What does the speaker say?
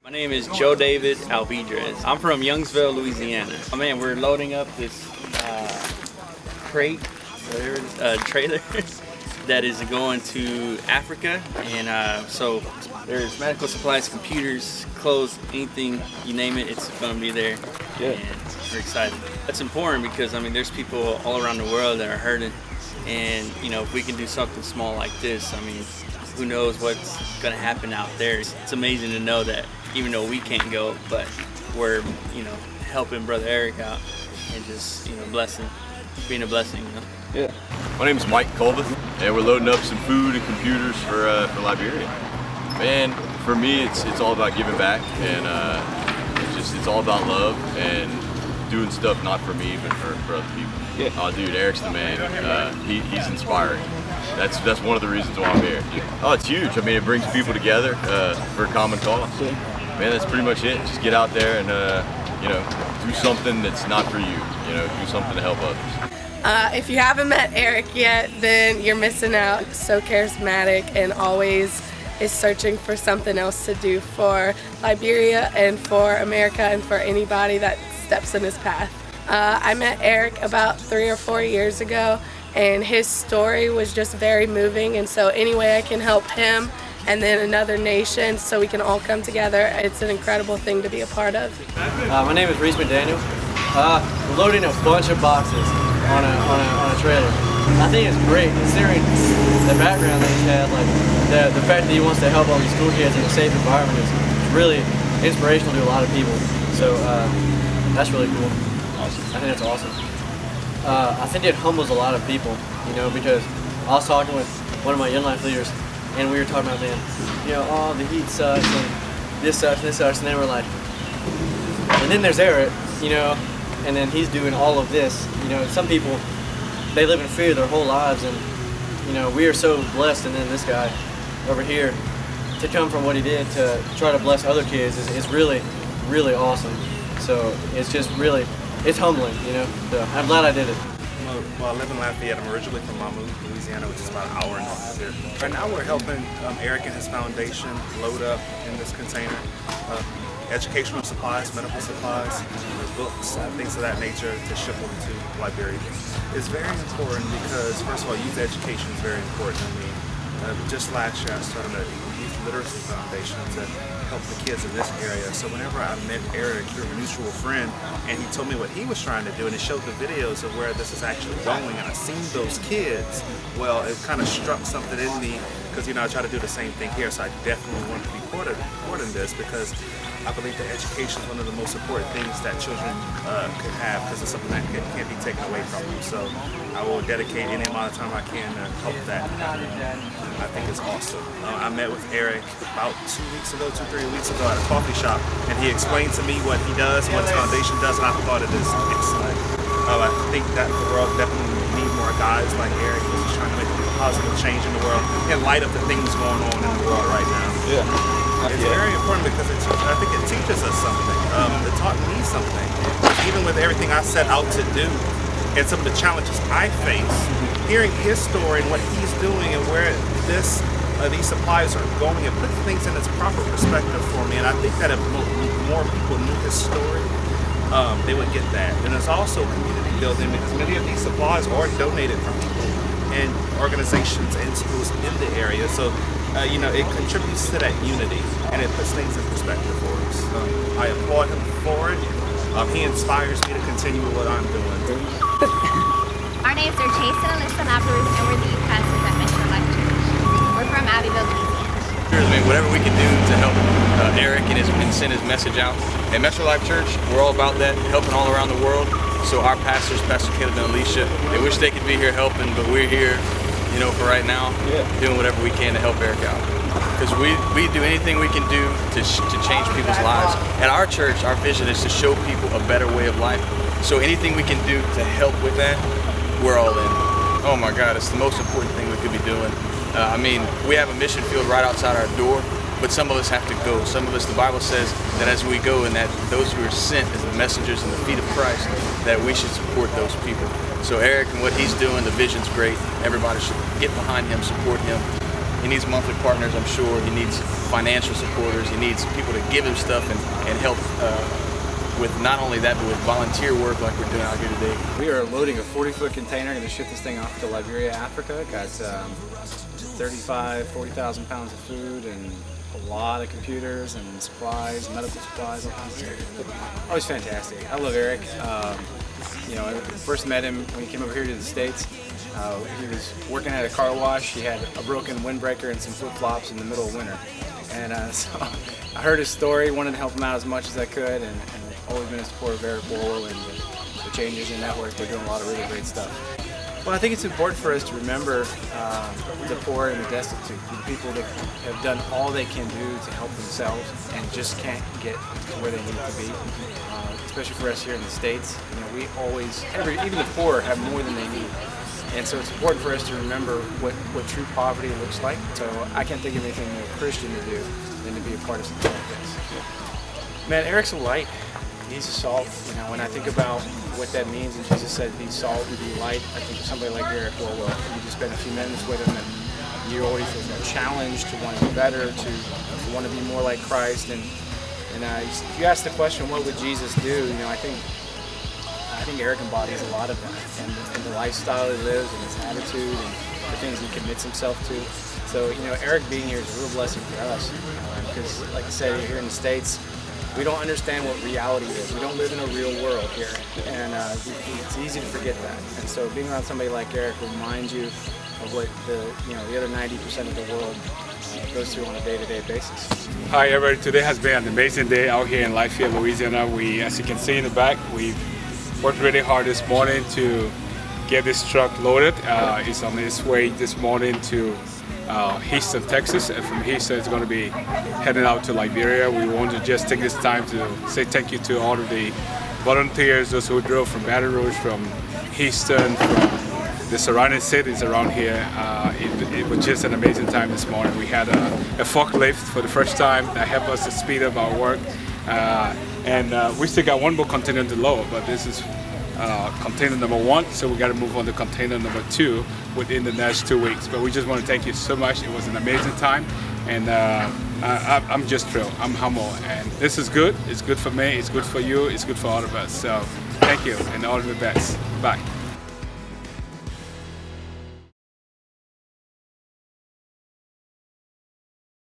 My name is Joe David Alvidrez. I'm from Youngsville, Louisiana. Oh man, we're loading up this crate, trailer that is going to Africa, and so there's medical supplies, computers, clothes, anything you name it, it's going to be there. Yeah. And we're excited. That's important because I mean, there's people all around the world that are hurting, and you know, if we can do something small like this, I mean, who knows what's going to happen out there. It's amazing to know that even though we can't go, but we're, you know, helping Brother Eric out and just, you know, being a blessing, you know. Yeah. My name is Mike Colbeth, and we're loading up some food and computers for Liberia. Man, for me, it's all about giving back, and it's all about love and doing stuff not for me, but for other people. Yeah. Oh, dude, Eric's the man. He's inspiring. That's one of the reasons why I'm here. Oh, it's huge. I mean, it brings people together for a common cause. Yeah. Man, that's pretty much it. Just get out there and you know, do something that's not for you. You know, do something to help others. If you haven't met Eric yet, then you're missing out. So charismatic and always is searching for something else to do for Liberia and for America and for anybody that steps in his path. I met Eric about 3 or 4 years ago, and his story was just very moving, and so any way I can help him and then another nation so we can all come together, it's an incredible thing to be a part of. My name is Reese McDaniel. We're loading a bunch of boxes on a trailer. I think it's great considering the background that he's had, like the fact that he wants to help all these school kids in a safe environment is really inspirational to a lot of people. So that's really cool. Awesome. I think that's awesome. I think it humbles a lot of people, you know, because I was talking with one of my Young Life leaders, and we were talking about, man, you know, oh, the heat sucks, and this sucks, and then we're like, and then there's Eric, you know, and then he's doing all of this. You know, some people, they live in fear their whole lives, and, you know, we are so blessed, and then this guy over here, to come from what he did to try to bless other kids is really, really awesome. So it's just really, it's humbling, you know. So I'm glad I did it. Well, I live in Lafayette. I'm originally from Louisiana, which is about an hour north of here. Right now we're helping Eric and his foundation load up in this container educational supplies, medical supplies, books, things of that nature to ship them to Liberia. It's very important because, first of all, youth education is very important to me. Just last year I started a youth literacy foundation to help the kids in this area. So whenever I met Eric through a mutual friend and he told me what he was trying to do and it showed the videos of where this is actually going and I seen those kids, well, it kind of struck something in me because, you know, I try to do the same thing here. So I definitely want to be part of this because I believe that education is one of the most important things that children could have because it's something that can't be taken away from them. So I will dedicate any amount of time I can to help that. I think it's awesome. I met with Eric about 2 weeks ago, 2-3 weeks ago at a coffee shop, and he explained to me what he does, what his foundation does, and I thought it is excellent. I think that the world definitely needs more guys like Eric who's trying to make a positive change in the world in light of the things going on in the world right now. Yeah. It's very important because I think it teaches us something. It taught me something. Even with everything I set out to do and some of the challenges I face, hearing his story and what he's doing and where these supplies are going, it puts things in its proper perspective for me. And I think that if more people knew his story, they would get that. And it's also community building because many of these supplies are donated from people and organizations and schools in the area. So you know, it contributes to that unity and it puts things in perspective for us. I applaud him for it. He inspires me to continue with what I'm doing. Our names are Chase and Alyssa Labruz, and we're the youth pastors at Life Church. We're from Abbeville, Louisiana. I mean, whatever we can do to help Eric and send his message out. At Metro Life Church, we're all about that, helping all around the world. So our pastors, Pastor Caleb and Alicia, they wish they could be here helping, but we're here, you know, for right now, doing whatever we can to help Eric out. Because we do anything we can do to change people's lives. At our church, our vision is to show people a better way of life. So anything we can do to help with that, we're all in. Oh my God, it's the most important thing we could be doing. I mean, we have a mission field right outside our door, but some of us have to go. Some of us, the Bible says that as we go and that those who are sent as the messengers in the feet of Christ, that we should support those people. So Eric and what he's doing, the vision's great. Everybody should get behind him, support him, He needs monthly partners, I'm sure. He needs financial supporters. He needs people to give him stuff and help with not only that, but with volunteer work like we're doing out here today. We are loading a 40-foot container, going to ship this thing off to Liberia, Africa. Got 40,000 pounds of food and a lot of computers and supplies, medical supplies, all kinds of stuff. Always fantastic. I love Eric. You know, I first met him when he came over here to the States. He was working at a car wash. He had a broken windbreaker and some flip-flops in the middle of winter. And so I heard his story, wanted to help him out as much as I could, and I've always been a supporter of Eric Wowoh and the Changes in Network. They're doing a lot of really great stuff. Well, I think it's important for us to remember the poor and the destitute, the people that have done all they can do to help themselves and just can't get to where they need to be. Especially for us here in the States, you know, we always, even the poor have more than they need. And so it's important for us to remember what true poverty looks like. So I can't think of anything more Christian to do than to be a part of something like this. Man, Eric's a light. He's a salt. You know, when I think about what that means, and Jesus said, "Be salt and be light," I think of somebody like Eric Wowoh. You just spend a few minutes with him, and you already feel challenged to want to be better, to want to be more like Christ. And if you ask the question, what would Jesus do? You know, I think Eric embodies a lot of that, and the lifestyle he lives, and his attitude, and the things he commits himself to. So, you know, Eric being here is a real blessing for us, because, like I said, here in the States, we don't understand what reality is. We don't live in a real world here, and it's easy to forget that. And so, being around somebody like Eric reminds you of what the other 90% of the world goes through on a day-to-day basis. Hi, everybody. Today has been an amazing day out here in Lafayette, Louisiana. As you can see in the back, we've worked really hard this morning to get this truck loaded. It's on its way this morning to Houston, Texas, and from Houston it's going to be heading out to Liberia. We want to just take this time to say thank you to all of the volunteers, those who drove from Baton Rouge, from Houston, from the surrounding cities around here. It was just an amazing time this morning. We had a forklift for the first time that helped us to speed up our work. We still got one more container to load, but this is container number 1, so we got to move on to container number 2 within the next 2 weeks. But we just want to thank you so much. It was an amazing time, and I'm just thrilled. I'm humble, and this is good. It's good for me. It's good for you. It's good for all of us. So thank you, and all of the best. Bye.